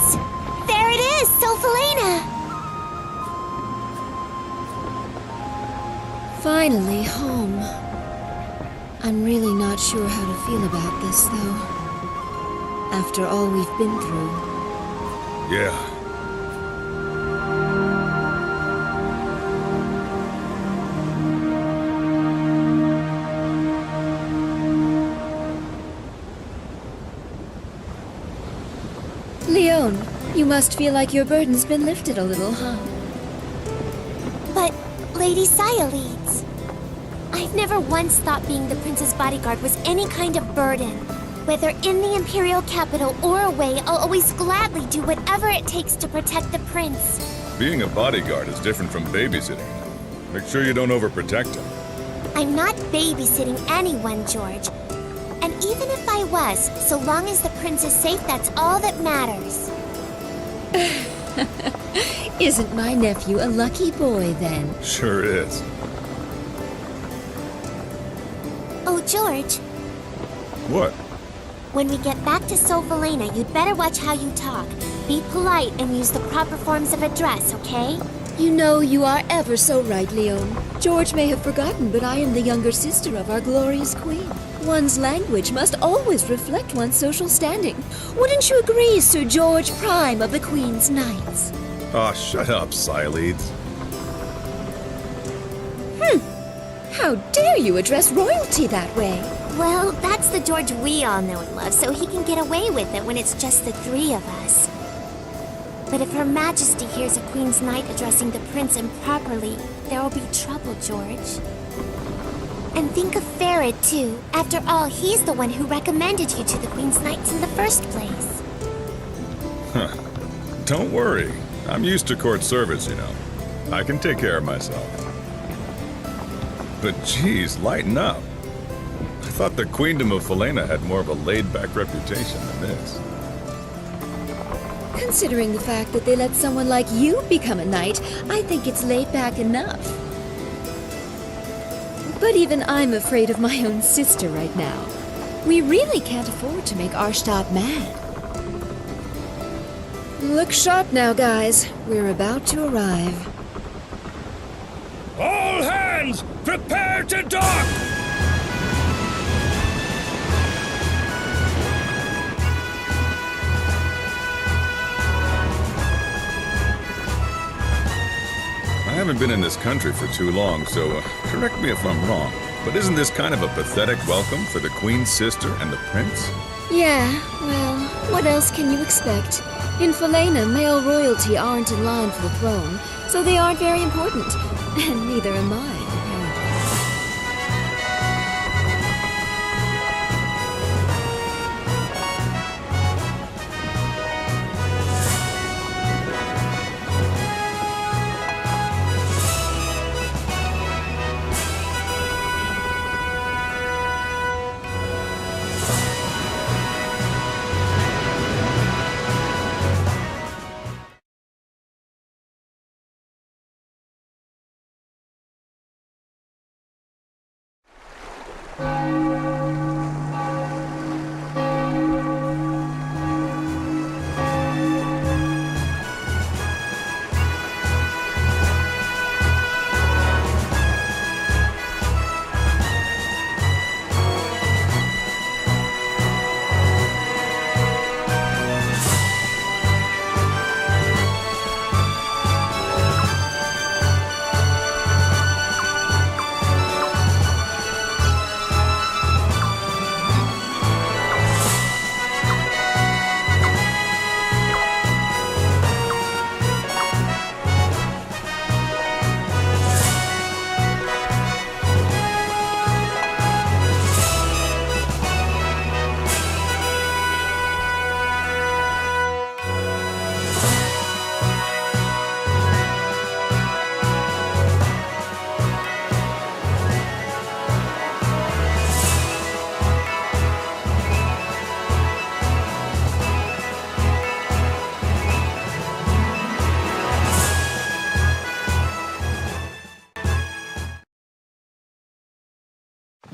Prince! There it is, Sophalena! Finally home. I'm really not sure how to feel about this, though. After all we've been through. Yeah. Leon, you must feel like your burden's been lifted a little, huh? But, Lady Cyaleeds, I've never once thought being the prince's bodyguard was any kind of burden. Whether in the Imperial capital or away, I'll always gladly do whatever it takes to protect the prince. Being a bodyguard is different from babysitting. Make sure you don't overprotect him. I'm not babysitting anyone, George. And even if I was, so long as the prince is safe, that's all that matters. Isn't my nephew a lucky boy, then? Sure is. Oh, George. What? When we get back to Sophalena, you'd better watch how you talk. Be polite and use the proper forms of address, okay? You know you are ever so right, Leon. George may have forgotten, but I am the younger sister of our glorious queen. One's language must always reflect one's social standing. Wouldn't you agree, Sir George Prime of the Queen's Knights? Aw, shut up, Cyaleeds. How dare you address royalty that way? Well, that's the George we all know and love, so he can get away with it when it's just the three of us. But if Her Majesty hears a Queen's Knight addressing the prince improperly, there will be trouble, George. And think of Farid, too. After all, he's the one who recommended you to the Queen's Knights in the first place. Huh. Don't worry. I'm used to court service, you know. I can take care of myself. But geez, lighten up. I thought the Queendom of Falena had more of a laid-back reputation than this. Considering the fact that they let someone like you become a knight, I think it's laid back enough. But even I'm afraid of my own sister right now. We really can't afford to make Arshtab mad. Look sharp now, guys. We're about to arrive. All hands, prepare to dock! I haven't been in this country for too long, so correct me if I'm wrong, but isn't this kind of a pathetic welcome for the Queen's sister and the Prince? Yeah, well, what else can you expect? In Falena, male royalty aren't in line for the throne, so they aren't very important. And neither am I, apparently.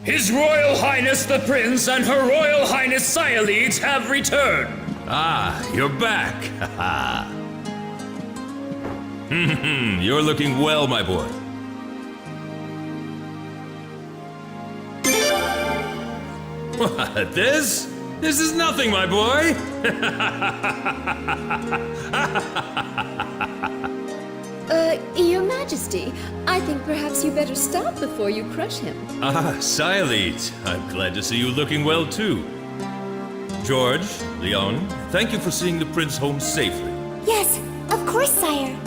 His Royal Highness the Prince and Her Royal Highness Cyaleeds have returned. Ah, you're back! Haha. You're looking well, my boy. What, this? This is nothing, my boy! Your Majesty, I think perhaps you better stop before you crush him. Ah, Silete, I'm glad to see you looking well, too. George, Leon, thank you for seeing the prince home safely. Yes, of course, sire.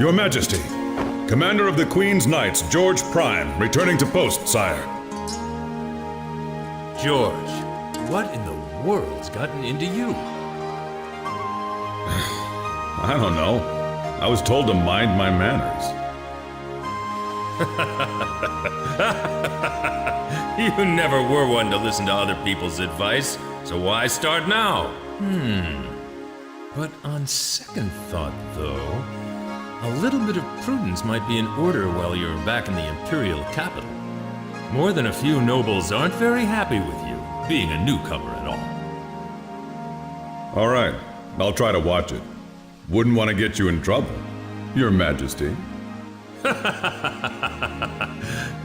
Your Majesty, Commander of the Queen's Knights, George Prime, returning to post, sire. George, what in the world's gotten into you? I don't know. I was told to mind my manners. You never were one to listen to other people's advice, so why start now? But on second thought, though, a little bit of prudence might be in order while you're back in the Imperial capital. More than a few nobles aren't very happy with you, being a newcomer at all. All right, I'll try to watch it. Wouldn't want to get you in trouble, Your Majesty.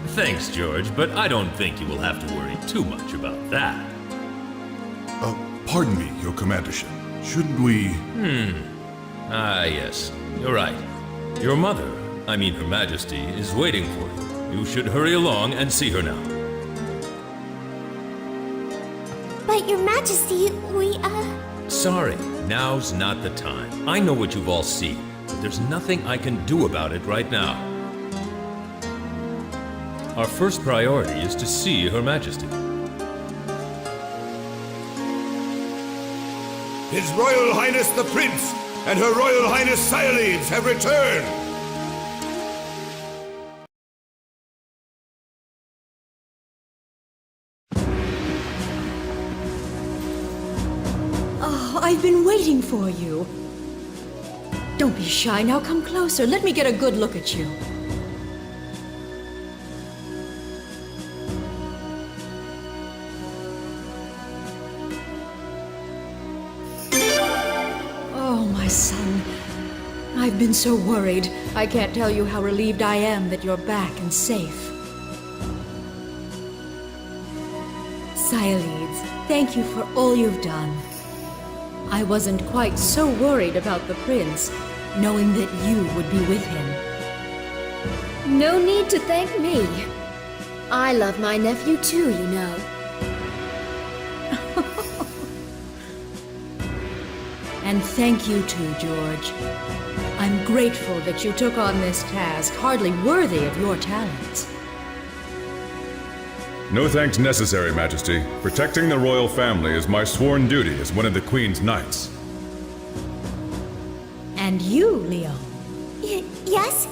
Thanks, George, but I don't think you will have to worry too much about that. Pardon me, Your Commandership. Shouldn't we... Ah, yes, you're right. Your mother, I mean Her Majesty, is waiting for you. You should hurry along and see her now. But, Your Majesty, Sorry, now's not the time. I know what you've all seen, but there's nothing I can do about it right now. Our first priority is to see Her Majesty. His Royal Highness the Prince and Her Royal Highness Silete have returned! Oh, I've been waiting for you. Don't be shy, now come closer. Let me get a good look at you. Oh, my son. I've been so worried. I can't tell you how relieved I am that you're back and safe. Silete, thank you for all you've done. I wasn't quite so worried about the prince, knowing that you would be with him. No need to thank me. I love my nephew too, you know. And thank you too, George. I'm grateful that you took on this task, hardly worthy of your talents. No thanks necessary, Majesty. Protecting the royal family is my sworn duty as one of the Queen's Knights. And you, Leon. Yes?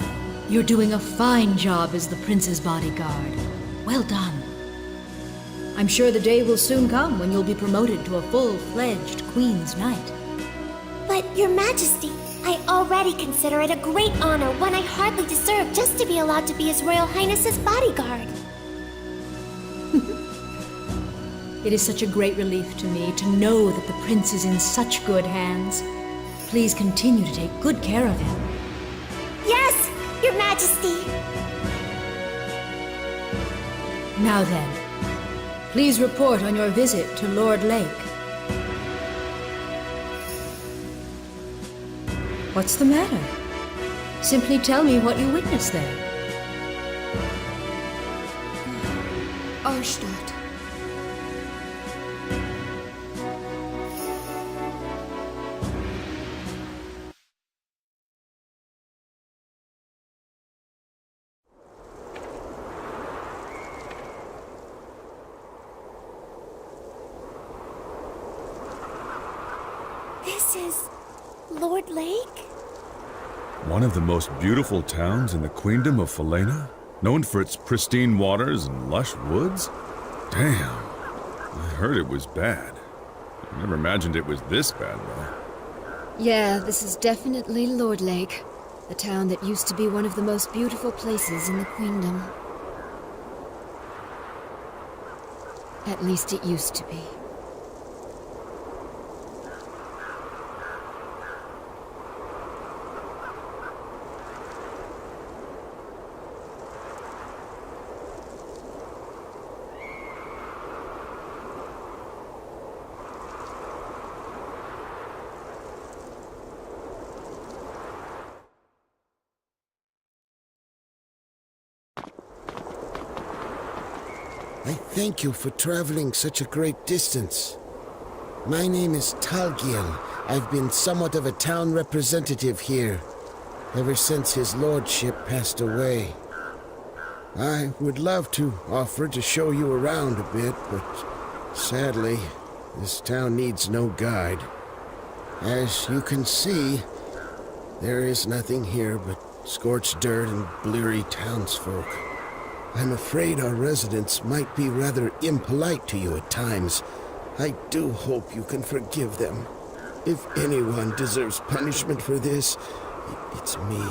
You're doing a fine job as the prince's bodyguard. Well done. I'm sure the day will soon come when you'll be promoted to a full-fledged Queen's Knight. But, Your Majesty, I already consider it a great honor, one I hardly deserve, just to be allowed to be His Royal Highness's bodyguard. It is such a great relief to me to know that the prince is in such good hands. Please continue to take good care of him. Yes, Your Majesty! Now then, please report on your visit to Lord Lake. What's the matter? Simply tell me what you witnessed there. Arstadt. This is Lord Lake? One of the most beautiful towns in the Queendom of Falena? Known for its pristine waters and lush woods? Damn. I heard it was bad. I never imagined it was this bad, though. Yeah, this is definitely Lord Lake, the town that used to be one of the most beautiful places in the Queendom. At least it used to be. I thank you for traveling such a great distance. My name is Talgiel. I've been somewhat of a town representative here, ever since his lordship passed away. I would love to offer to show you around a bit, but sadly, this town needs no guide. As you can see, there is nothing here but scorched dirt and bleary townsfolk. I'm afraid our residents might be rather impolite to you at times. I do hope you can forgive them. If anyone deserves punishment for this, it's me.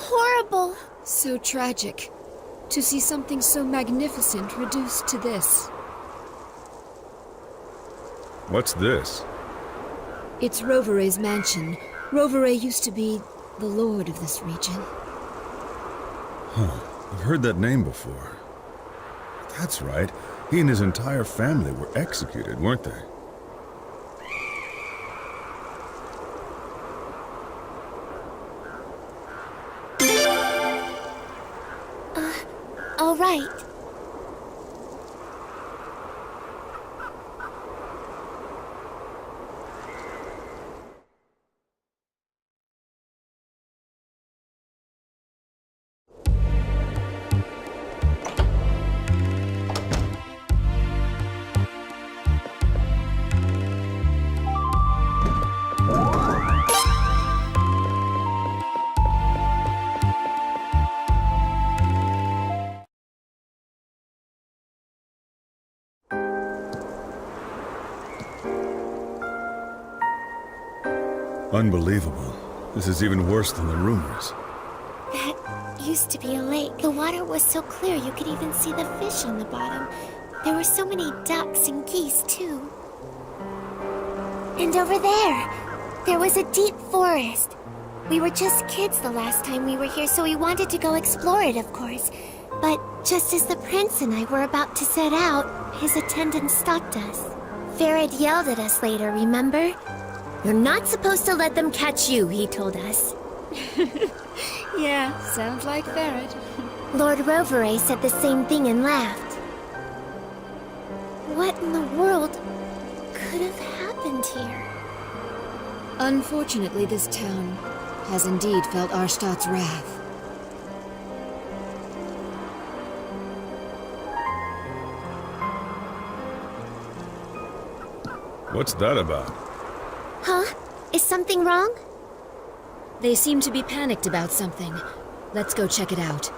Horrible. So tragic. To see something so magnificent reduced to this. What's this? It's Rovere's mansion. Rovere used to be the lord of this region. Huh. I've heard that name before. That's right. He and his entire family were executed, weren't they? All right. Unbelievable. This is even worse than the rumors. That used to be a lake. The water was so clear you could even see the fish on the bottom. There were so many ducks and geese, too. And over there was a deep forest. We were just kids the last time we were here, so we wanted to go explore it, of course. But just as the prince and I were about to set out, his attendant stopped us. Farad yelled at us later, remember? You're not supposed to let them catch you, he told us. Yeah, sounds like Farad. Lord Rovere said the same thing and laughed. What in the world could have happened here? Unfortunately, this town has indeed felt Arstad's wrath. What's that about? Huh? Is something wrong? They seem to be panicked about something. Let's go check it out.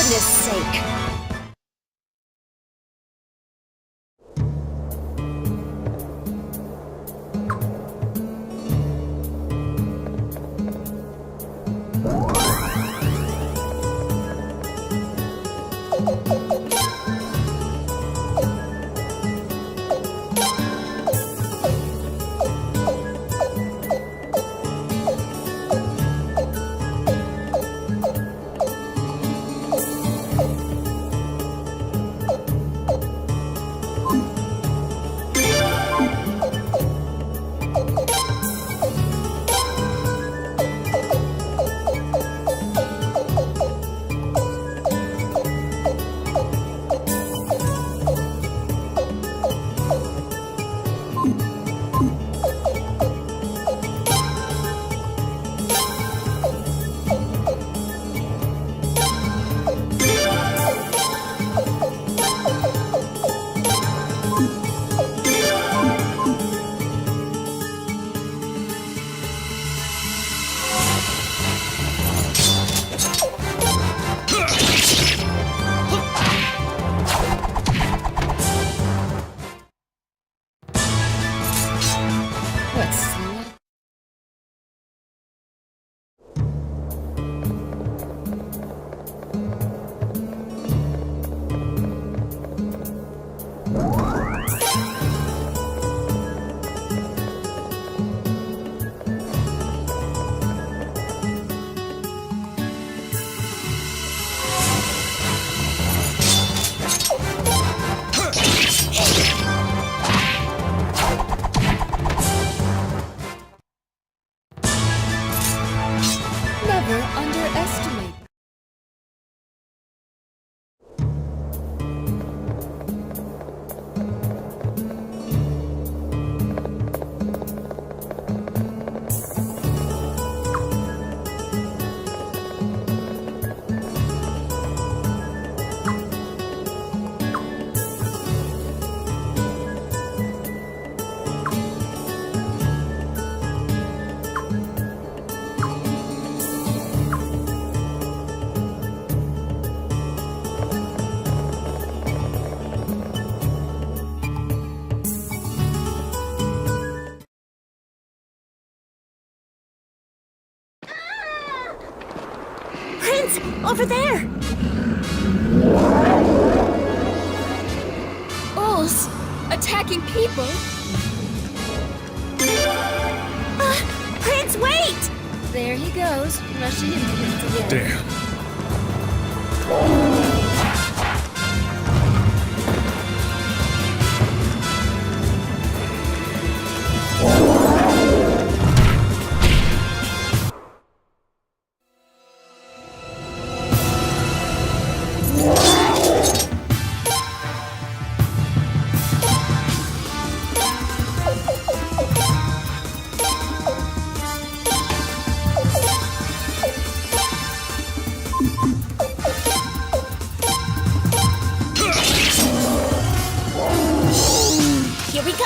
goodness sake! Never underestimate. Prince, over there! Bulls! Attacking people? Prince, wait! There he goes, rushing into things again. Damn. Here we go!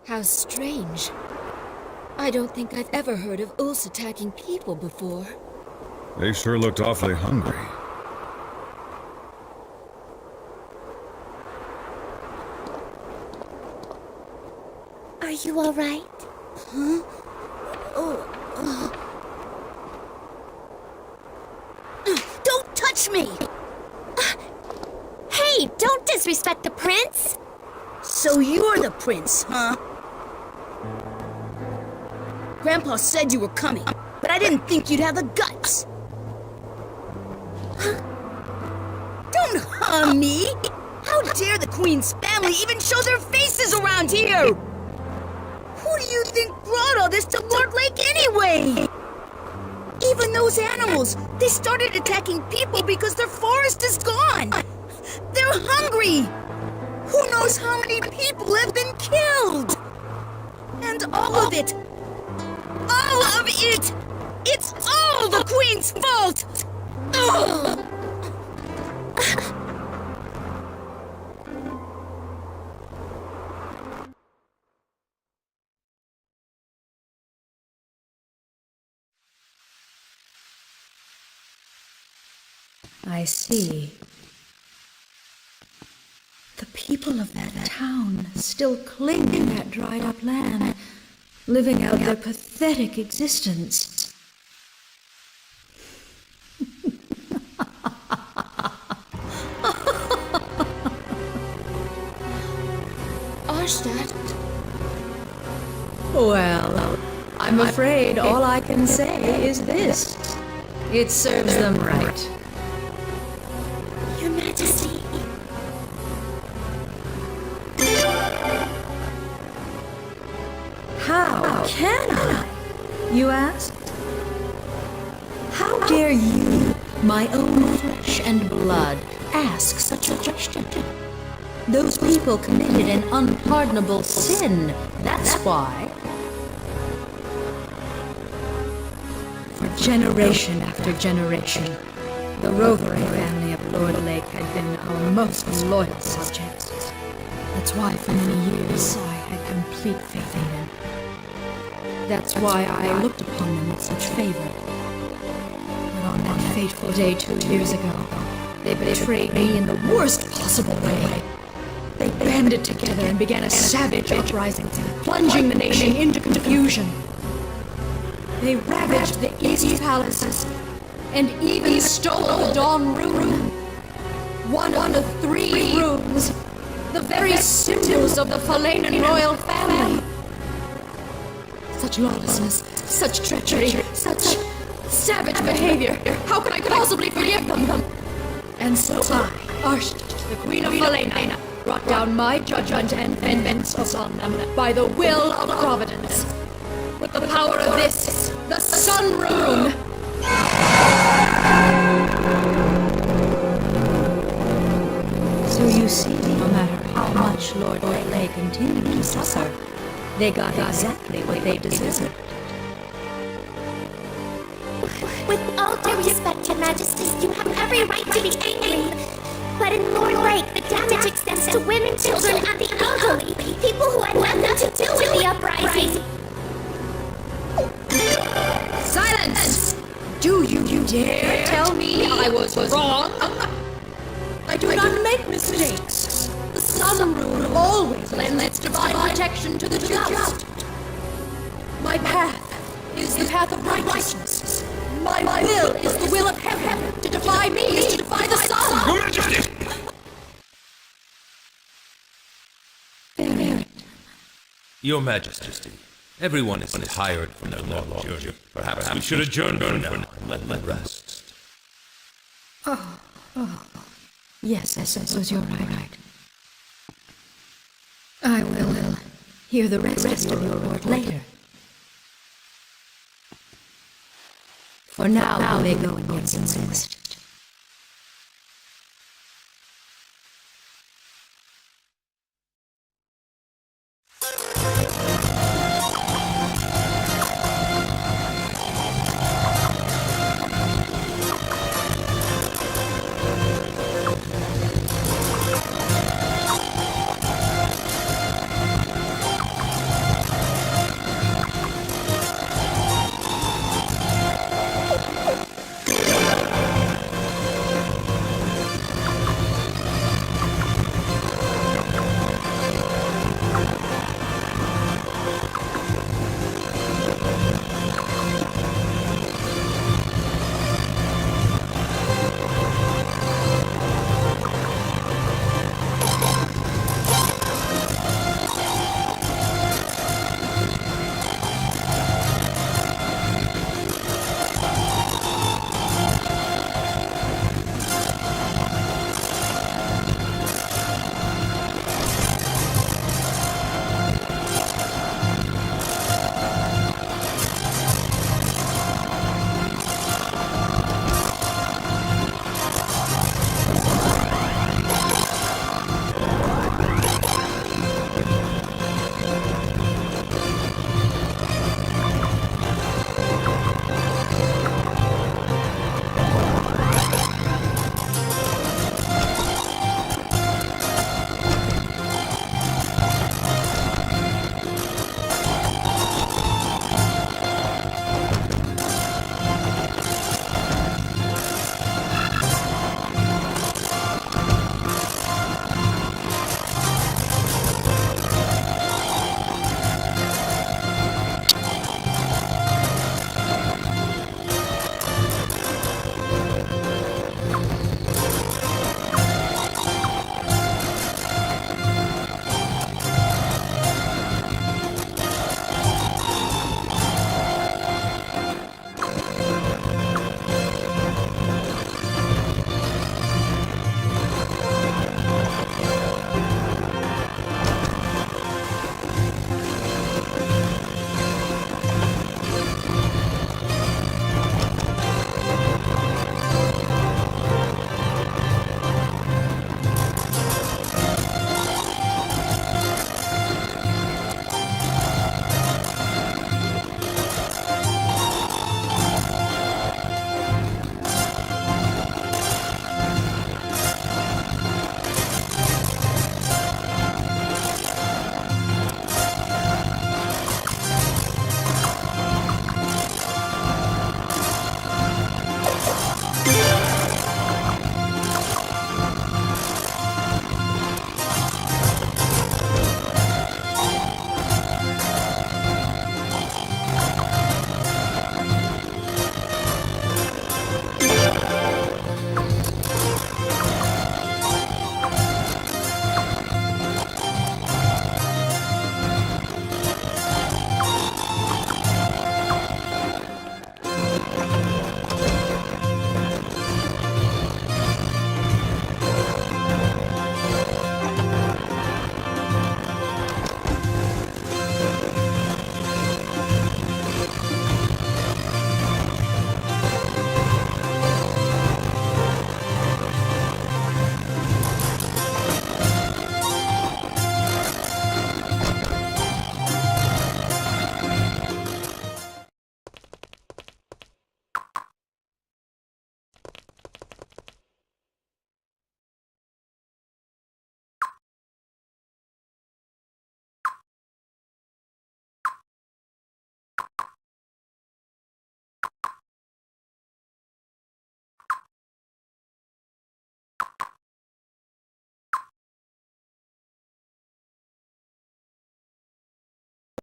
How strange. I don't think I've ever heard of Ulls attacking people before. They sure looked awfully hungry. Are you all right? Huh? Don't touch me! Hey, don't disrespect the prince! So you're the prince, huh? Grandpa said you were coming, but I didn't think you'd have the guts. Don't harm me! How dare the Queen's family even show their faces around here? Who do you think brought all this to Lord Lake anyway? Even those animals, they started attacking people because their forest is gone. They're hungry. Who knows how many people have been killed? And all of it, it's all the Queen's fault! Ugh. I see. The people of that town still cling to that dried-up land, living out their pathetic existence. Arstadt? Well, I'm afraid all I can say is this. It serves them right. Your Majesty. How can I, you ask? How dare you, my own flesh and blood, ask such a question? Those people committed an unpardonable sin, that's why. For generation after generation, the rovering family of Lord Lake had been our most loyal subjects. That's why for many years I had complete faith in them. That's why I looked upon them with such favor. But on that fateful day 2 years ago, they betrayed me in the worst possible way. They banded together and began a savage uprising, plunging the nation into confusion. They ravaged the East Palaces, and even stole the Dawn Room. One of the 3 rooms, the very symbols of the Falanan royal family. Such lawlessness, such treachery, such savage behavior. How could I possibly forgive them? And so I, Arstadt, the Queen of Falena, brought down my judgment and vengeance upon them by the will of Providence. With the power of this, the Sun Rune. So you see, no matter how much Lord Lay continued to suffer, they got exactly what they deserved. With all due respect, Your Majesty, you have every right to be angry. But in Lord Lake, the damage extends to women, children, and the elderly. People who had nothing to do with the uprising. Silence! Do you dare tell me I was wrong? I do not make mistakes. The Sun Rune always lends its divine protection to the just. My path is the path of righteousness. My will is the will of heaven. To defy me is to defy the sun. Your Majesty! Your Majesty, everyone is tired from their long journey. Perhaps we should adjourn for now and let them rest. Yes, I suppose you're right. I will hear the rest of your report later. For now, we may go and get some rest.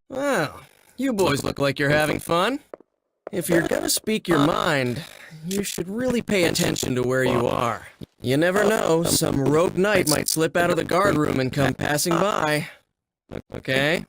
Well, you boys look like you're having fun. If you're gonna speak your mind, you should really pay attention to where you are. You never know, some rogue knight might slip out of the guard room and come passing by. Okay?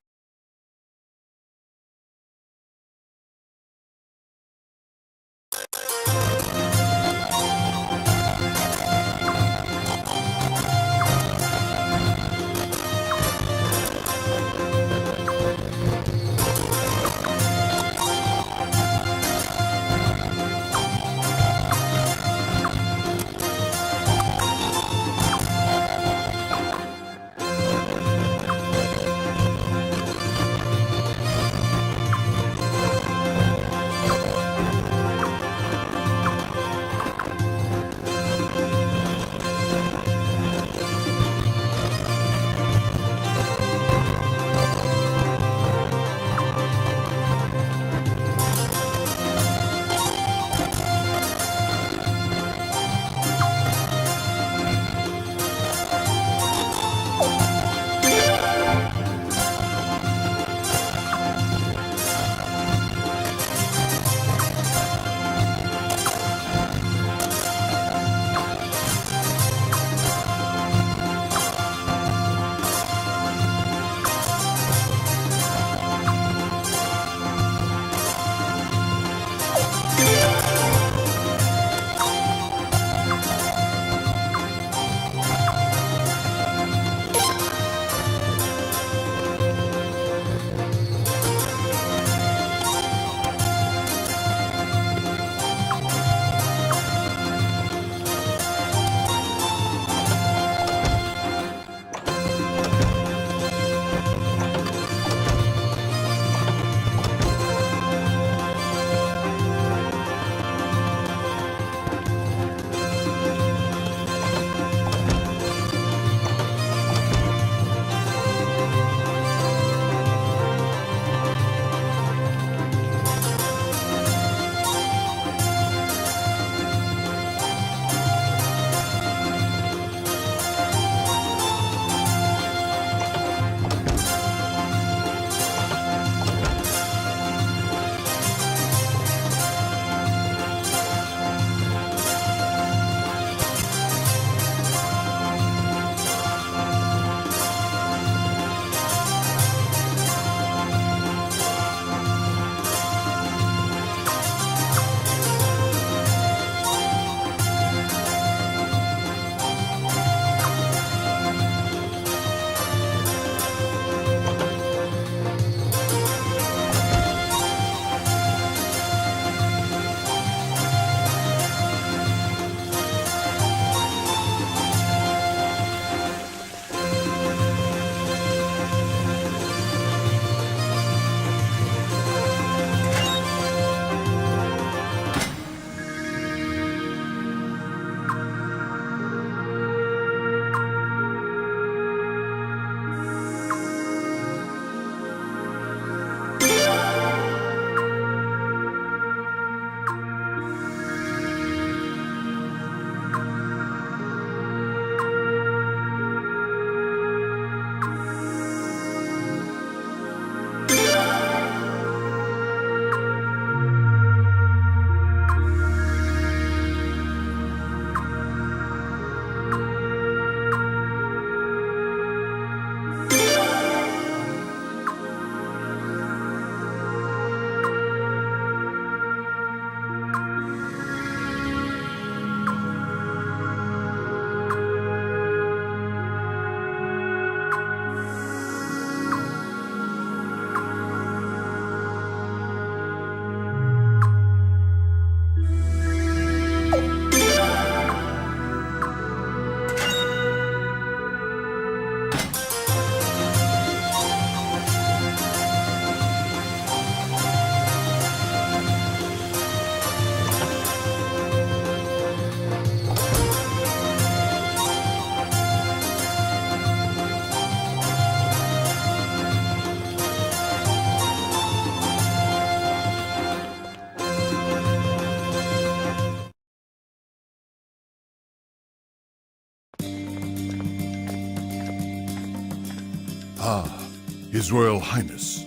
His Royal Highness.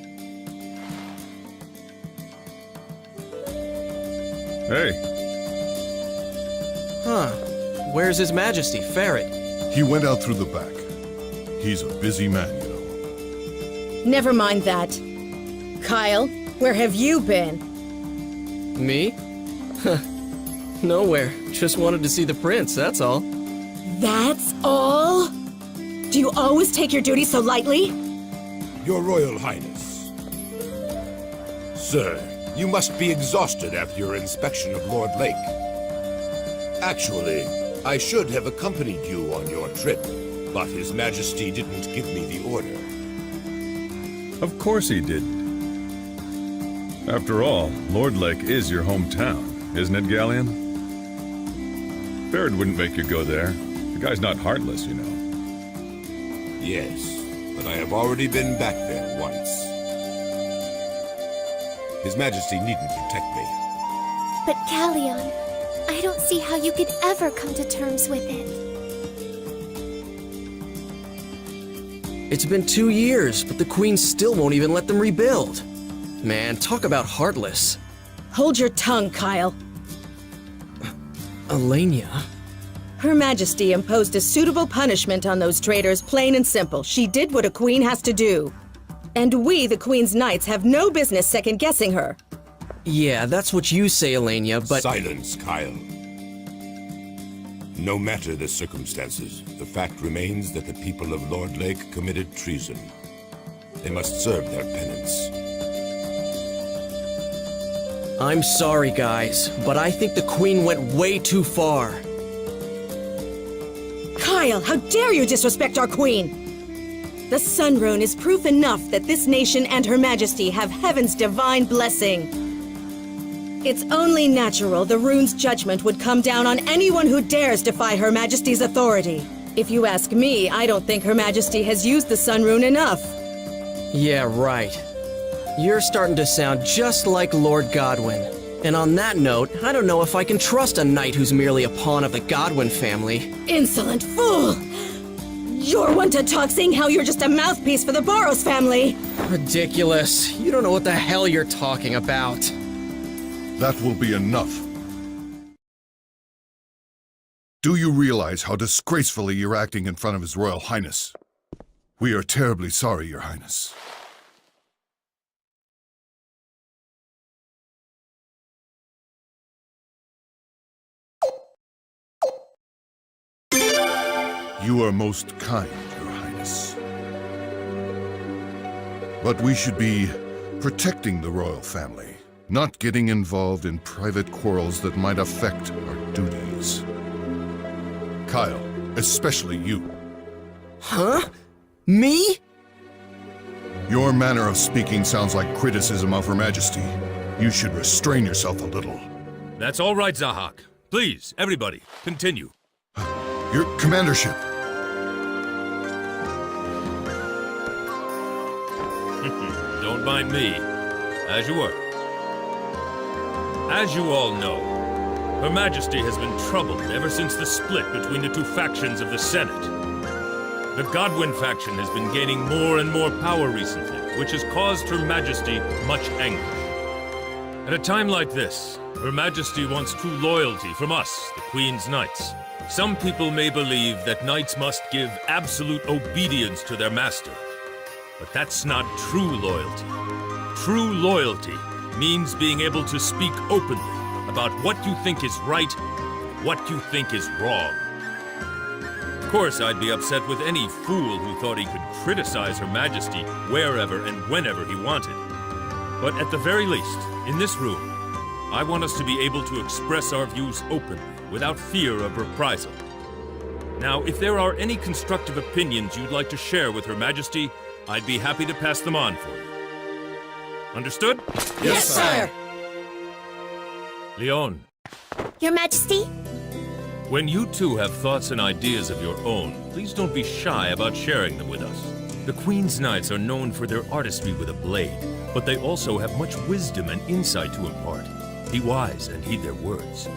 Hey, Huh. Where's His Majesty, Ferret? He went out through the back. He's a busy man, you know. Never mind that. Kyle, where have you been? Me? Huh. Nowhere. Just wanted to see the prince, that's all. That's all? Do you always take your duty so lightly? Your Royal Highness. Sir, you must be exhausted after your inspection of Lord Lake. Actually, I should have accompanied you on your trip, but His Majesty didn't give me the order. of course he didn't. After all, Lord Lake is your hometown, isn't it, Galleon? Baird wouldn't make you go there. The guy's not heartless, you know. Yes, but I have already been back there once. His Majesty needn't protect me. But Galleon, I don't see how you could ever come to terms with it. It's been 2 years, but the Queen still won't even let them rebuild. Man, talk about heartless. Hold your tongue, Kyle. Elenia? Her Majesty imposed a suitable punishment on those traitors, plain and simple. She did what a queen has to do. And we, the Queen's Knights, have no business second-guessing her. Yeah, that's what you say, Elenia, but... Silence, Kyle. No matter the circumstances, the fact remains that the people of Lord Lake committed treason. They must serve their penance. I'm sorry, guys, but I think the Queen went way too far. Kyle, how dare you disrespect our queen! The Sun Rune is proof enough that this nation and Her Majesty have heaven's divine blessing. It's only natural the rune's judgment would come down on anyone who dares defy Her Majesty's authority. If you ask me, I don't think Her Majesty has used the Sun Rune enough. Yeah, right. You're starting to sound just like Lord Godwin. And on that note, I don't know if I can trust a knight who's merely a pawn of the Godwin family. Insolent fool! You're one to talk saying how you're just a mouthpiece for the Boros family! Ridiculous. You don't know what the hell you're talking about. That will be enough. Do you realize how disgracefully you're acting in front of His Royal Highness? We are terribly sorry, Your Highness. You are most kind, Your Highness. But we should be protecting the royal family, not getting involved in private quarrels that might affect our duties. Kyle, especially you. Huh? Me? Your manner of speaking sounds like criticism of Her Majesty. You should restrain yourself a little. That's all right, Zahak. Please, everybody, continue. Your commandership. Don't mind me. As you were. As you all know, Her Majesty has been troubled ever since the split between the two factions of the Senate. The Godwin faction has been gaining more and more power recently, which has caused Her Majesty much anger. At a time like this, Her Majesty wants true loyalty from us, the Queen's Knights. Some people may believe that knights must give absolute obedience to their master. But that's not true loyalty. True loyalty means being able to speak openly about what you think is right and what you think is wrong. Of course, I'd be upset with any fool who thought he could criticize Her Majesty wherever and whenever he wanted. But at the very least, in this room, I want us to be able to express our views openly, without fear of reprisal. Now, if there are any constructive opinions you'd like to share with Her Majesty, I'd be happy to pass them on for you. Understood? Yes, sire! Leon, Your Majesty? when you two have thoughts and ideas of your own, please don't be shy about sharing them with us. The Queen's Knights are known for their artistry with a blade, but they also have much wisdom and insight to impart. Be wise and heed their words.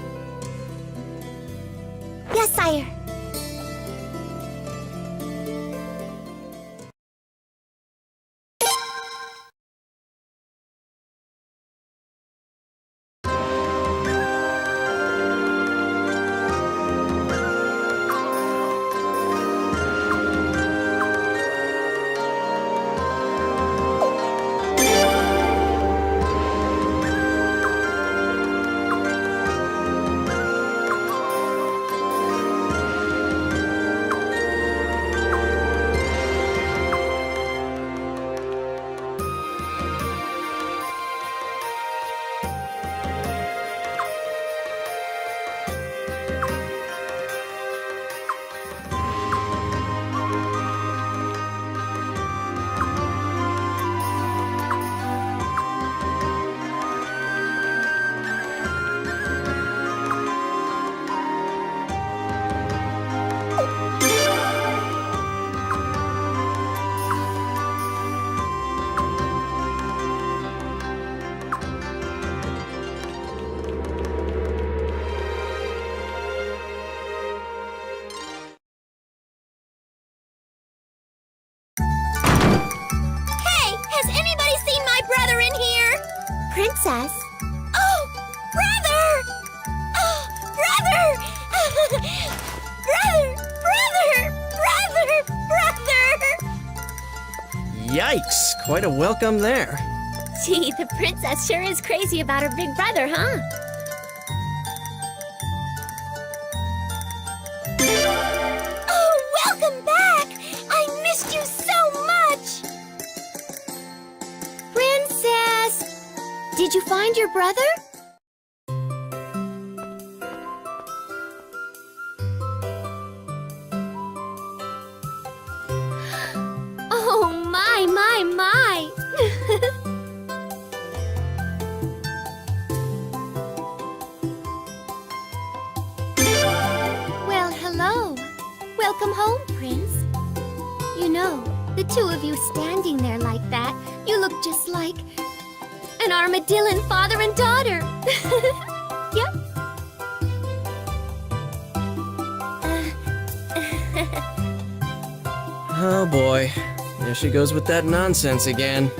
Yes, sire. Brother! Oh, brother! Brother! Yikes, quite a welcome there. Gee, the princess sure is crazy about her big brother, huh? Oh, welcome back! I missed you so much! Princess! Did you find your brother? Oh, my, my, my! Well, hello. Welcome home, Prince. You know, the two of you standing there like that, you look just like an armadillo father and daughter. Yep. Oh boy, there she goes with that nonsense again.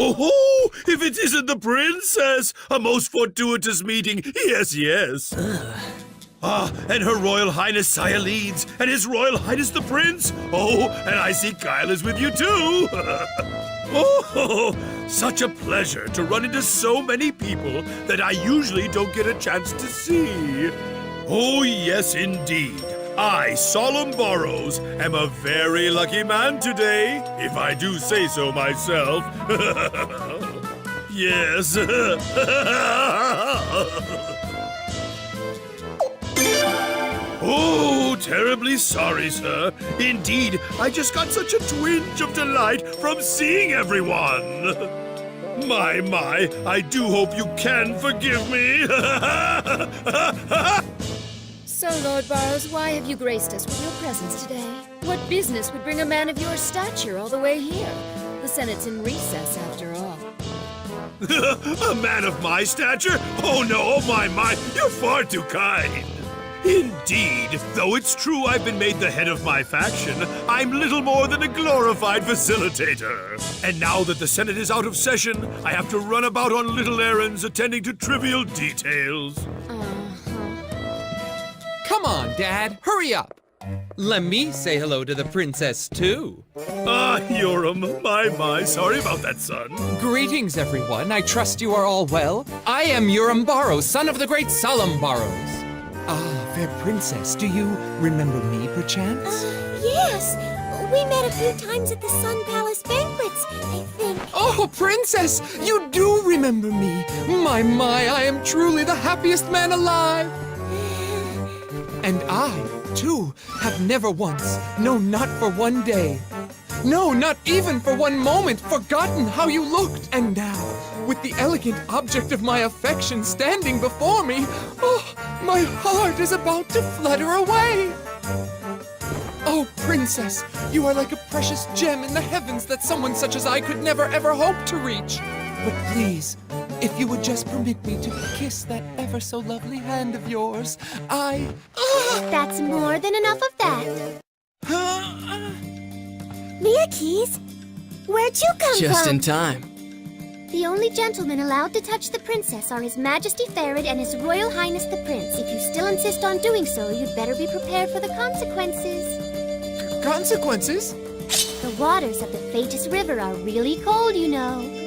Oh, if it isn't the princess! A most fortuitous meeting, yes, yes. And Her Royal Highness Cyaleeds, and His Royal Highness the Prince. Oh, and I see Kyle is with you too. Oh, such a pleasure to run into so many people that I usually don't get a chance to see. Oh, yes, indeed. I, Solemn Burrows, am a very lucky man today, if I do say so myself. Yes. Oh, terribly sorry, sir. Indeed, I just got such a twinge of delight from seeing everyone. My, I do hope you can forgive me. So, Lord Burrows, why have you graced us with your presence today? What business would bring a man of your stature all the way here? The Senate's in recess, after all. A man of my stature? Oh no, oh my, you're far too kind. Indeed, though it's true I've been made the head of my faction, I'm little more than a glorified facilitator. And now that the Senate is out of session, I have to run about on little errands attending to trivial details. Come on, Dad, hurry up. Let me say hello to the princess, too. Ah, Yoram, my, sorry about that, son. Greetings, everyone. I trust you are all well. I am Yoram Burrows, son of the great Solemn Burrows. Ah, fair princess, do you remember me, perchance? Yes. We met a few times at the Sun Palace banquets, I think. Oh, princess, you do remember me. My, I am truly the happiest man alive. And I, too, have never once, no, not for one day, no, not even for one moment, forgotten how you looked. And now, with the elegant object of my affection standing before me, oh, my heart is about to flutter away. Oh, princess, you are like a precious gem in the heavens that someone such as I could never ever hope to reach. But please, if you would just permit me to kiss that ever so lovely hand of yours, That's more than enough of that. Mia Keys, where'd you come from? Just in time. The only gentlemen allowed to touch the princess are His Majesty Farid and His Royal Highness the Prince. If you still insist on doing so, you'd better be prepared for the consequences. Consequences? The waters of the Fatus River are really cold, you know.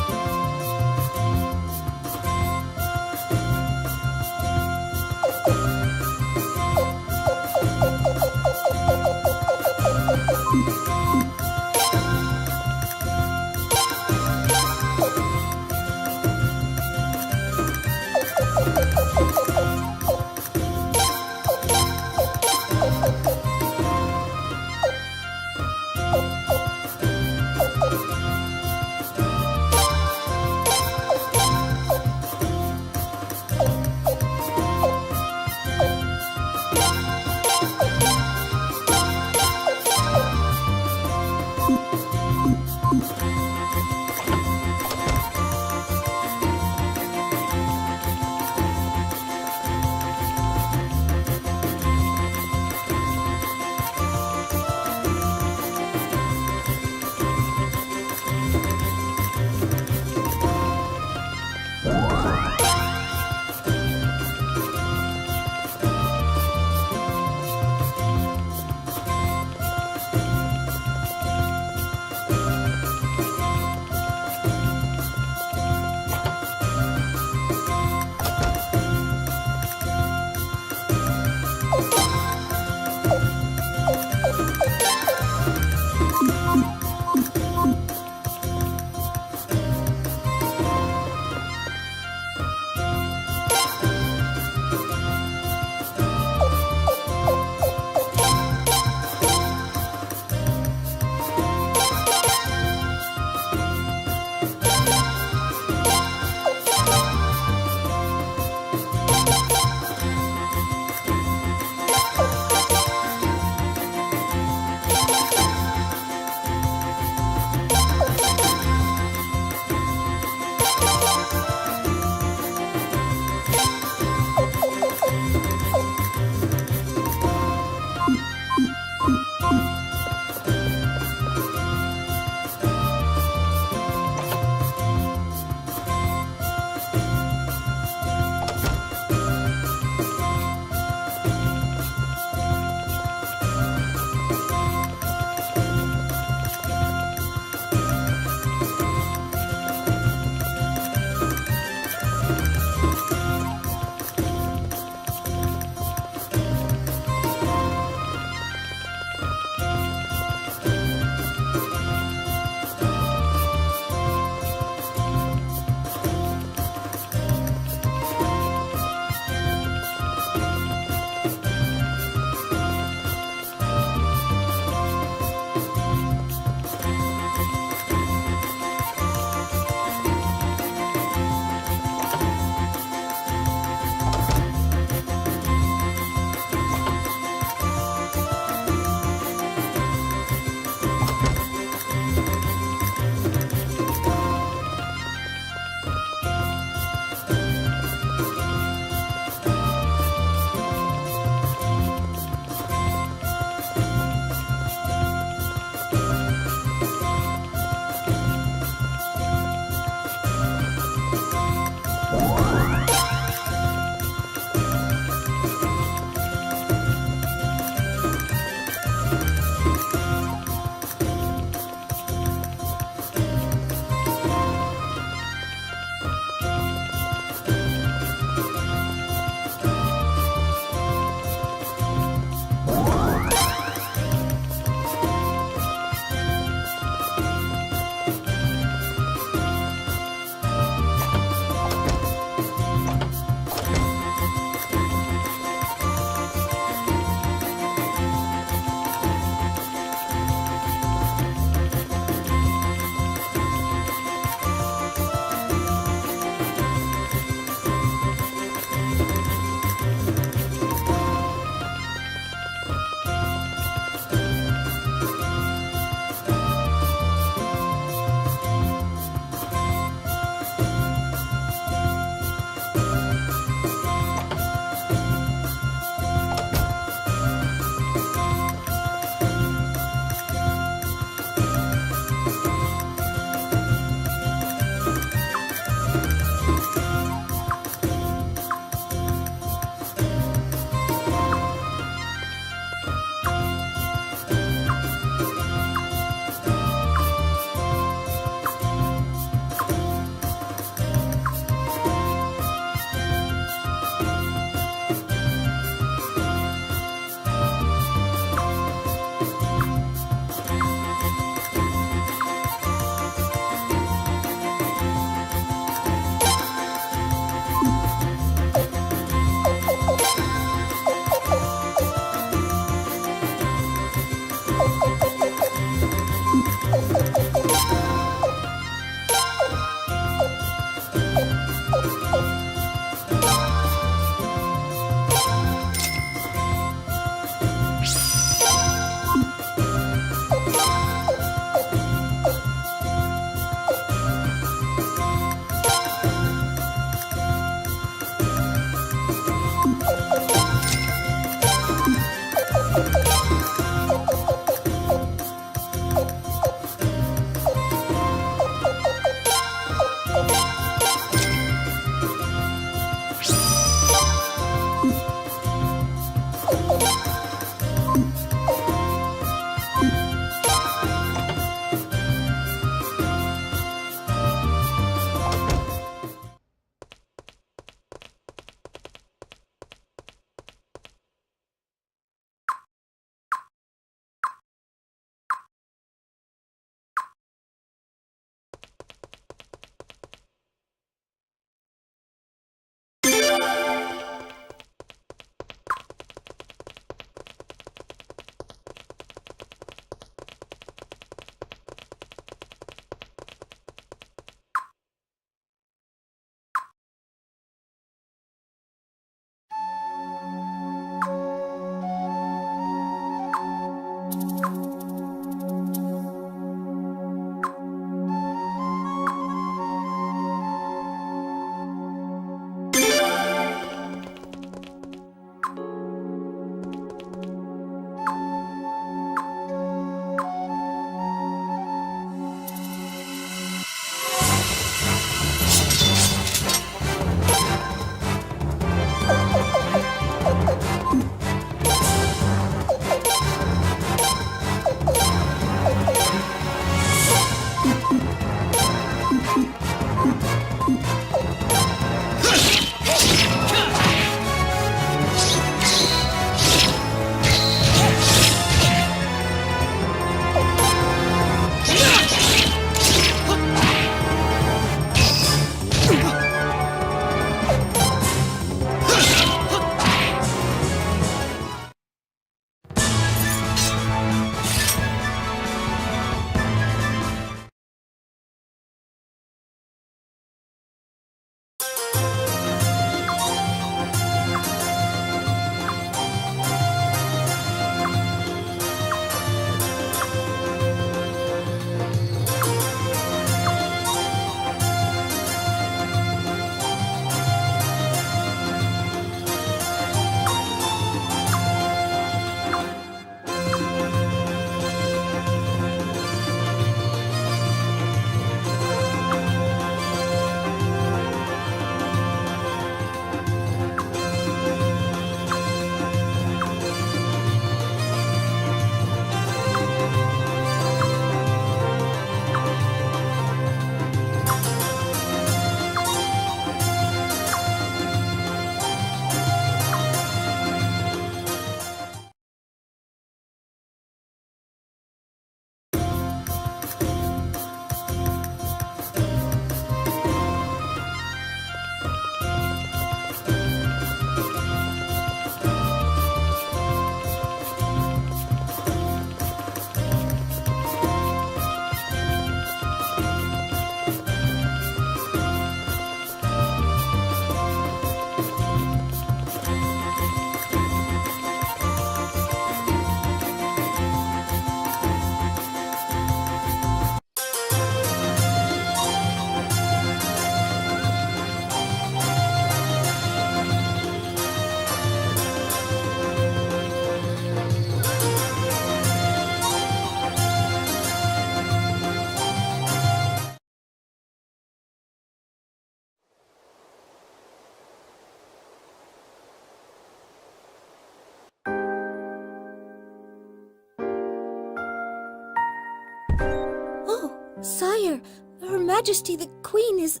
Sire, Her Majesty the Queen is...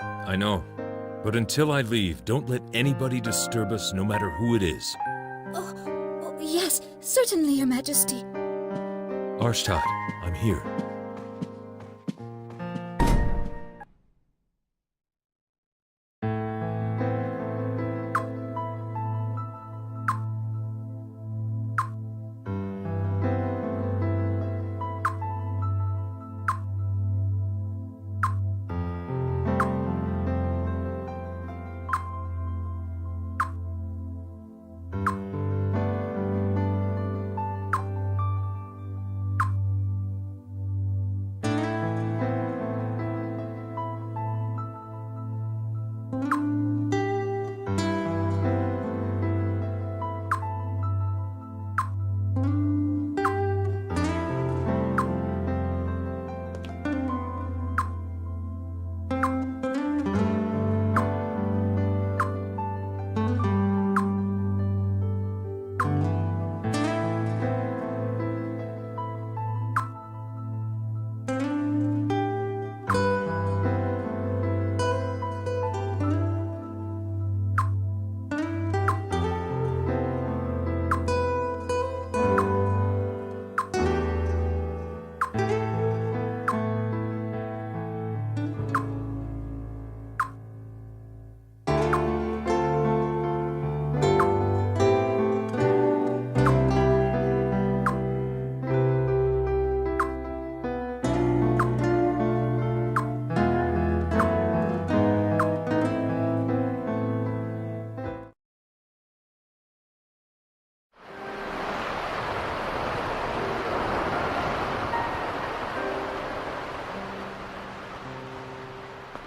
I know. But until I leave, don't let anybody disturb us, no matter who it is. Oh, yes, certainly, Your Majesty. Arshtat, I'm here.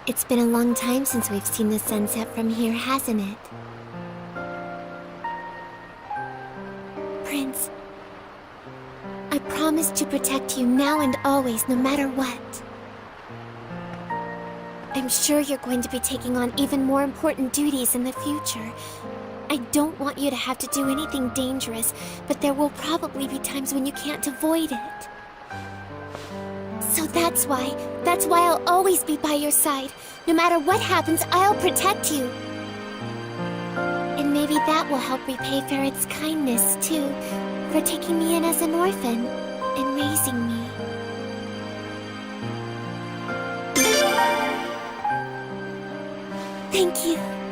It's been a long time since we've seen the sunset from here, hasn't it? Prince, I promise to protect you now and always, no matter what. I'm sure you're going to be taking on even more important duties in the future. I don't want you to have to do anything dangerous, but there will probably be times when you can't avoid it. So that's why I'll always be by your side. No matter what happens, I'll protect you. And maybe that will help repay Ferret's kindness, too, for taking me in as an orphan and raising me. Thank you.